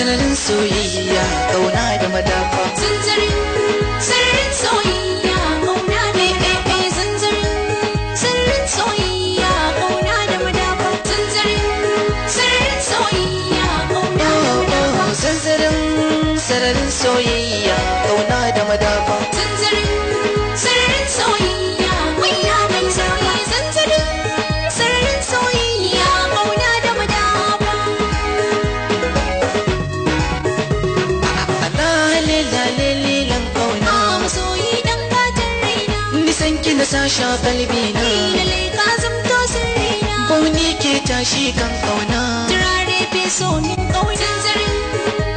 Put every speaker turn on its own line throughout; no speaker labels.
sanarin soyayya kauna da madafa
zanzarin sararin soyayya kauna da madafa zanzarin sararin soyayya kauna da madafa zanzarin sararin soyayya kauna da madafa
zanzarin sararin soyayya kauna da madafa
zanzarin sararin soyayya kauna da madafa zanzarin sararin soyayya kauna da madafa
lalilan kauna
masoyi dan gatan raina
nisan ki na sasha kalbi na
lalle ka zamto sirrina
bauni ke tashi kan kauna
turare fi so min kauna zanzarin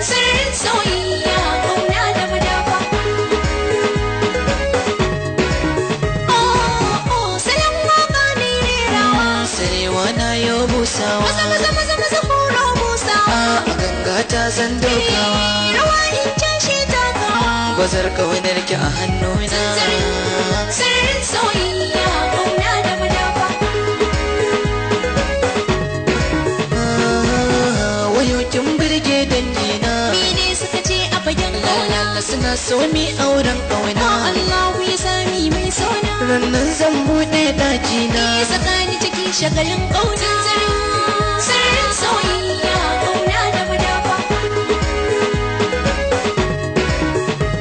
sararin soyayya kauna da madafa salon waka ne rerawa
sarewa na yau busawa
maza horo busawa
a ganga ta zan dokawa
rawa in cashe takawa
bazar kaunar ki a hannuna
sararin soyayya kauna da madafa
wayokin birge dangina
mene suka ce a fagen kauna
suna so mi auren kauna
Allahu ya sami mai sona
rannan zan buɗe ɗakina
tsakani cikin shagalin kauna sararin soyayya kauna da madafa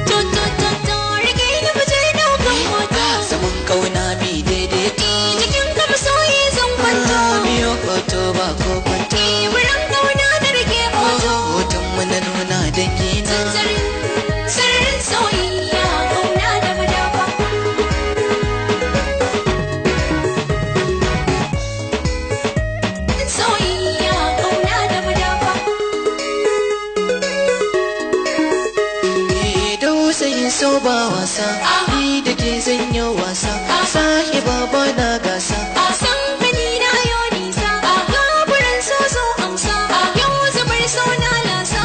to rike ni muje daukan hoto
saman kauna mi daidaito
cikin kama soyi zan kwanto
biyo hoto ba ko kwanto
wurin kauna da rike hoto
hoton mu na nuna dangina
sararin soyayya kauna da madafa soyayya kauna da madafa
dausayin so ba wasa ni da ke zanyo wasa sahiba ba na gasa
san gani na yo nisa gaburan so amsa yau zubar so na lasa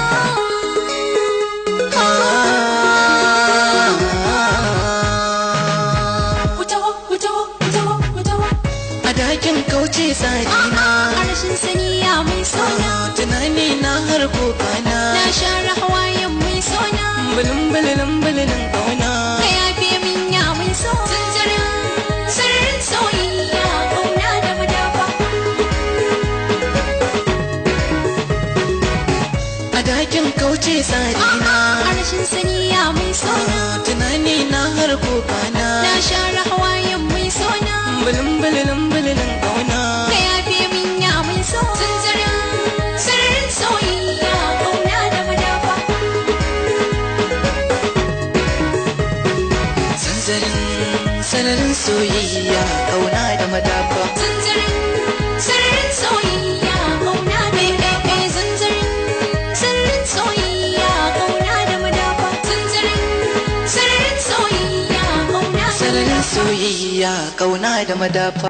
Kutawa
a dakin kauce tsarina
a rashin sani ya mai sona
tunani na har kokana
na share hawayen mai sona
bulin kauna
ka yafe min ya mai so zanzarin sararin soyayya kauna da madafa
a dakin kauce tsarina
a rashin sani ya mai sona
tunani na har kokana
na share hawayen mai sona
bulin kauna
ka yafe min ya mai so zanzarin sararin soyayya kauna da madafa
zanzarin sararin soyayya kauna da madafa
zanzarin sararin soyayya kauna da madafa zanzarin sararin soyayya kauna da madafa zanzarin sararin soyayya kauna da
sararin
madafa
soyayya kauna da madafa